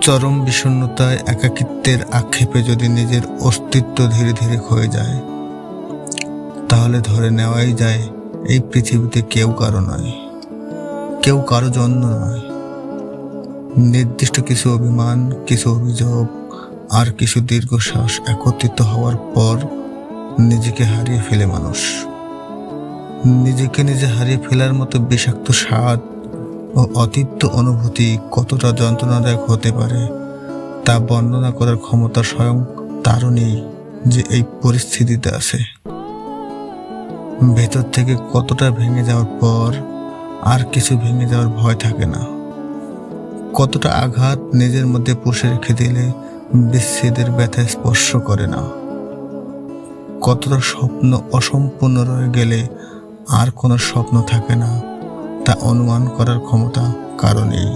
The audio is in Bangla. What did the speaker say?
চরম বিষণ্ণতায় একাকিত্বের আক্ষেপে যদি নিজের অস্তিত্ব ধীরে ধীরে ক্ষয়ে যায়, তাহলে ধরে নেওয়াই যায় এই পৃথিবীতে কেউ কারো নয়, কেউ কারো জন্য নয়। নির্দিষ্ট কিছু অভিমান, কিছু অভিযোগ আর কিছু দীর্ঘশ্বাস একত্রিত হওয়ার পর নিজেকে হারিয়ে ফেলে মানুষ। নিজেকে নিজে হারিয়ে ফেলার মতো বিষাক্ত স্বাদ ও অতীত অনুভূতি কতটা যন্ত্রণাদায়ক হতে পারে তা বর্ণনা করার ক্ষমতা স্বয়ং তারও নেই যে এই পরিস্থিতিতে আছে। ভেতর থেকে কতটা ভেঙে যাওয়ার পর আর কিছু ভেঙে যাওয়ার ভয় থাকে না, কতটা আঘাত নিজের মধ্যে পুষে রেখে দিলে বিচ্ছেদের ব্যথা স্পর্শ করে না, কতটা স্বপ্ন অসম্পূর্ণ রয়ে গেলে আর কোনো স্বপ্ন থাকে না তা অনুমান করার ক্ষমতা কারো নেই।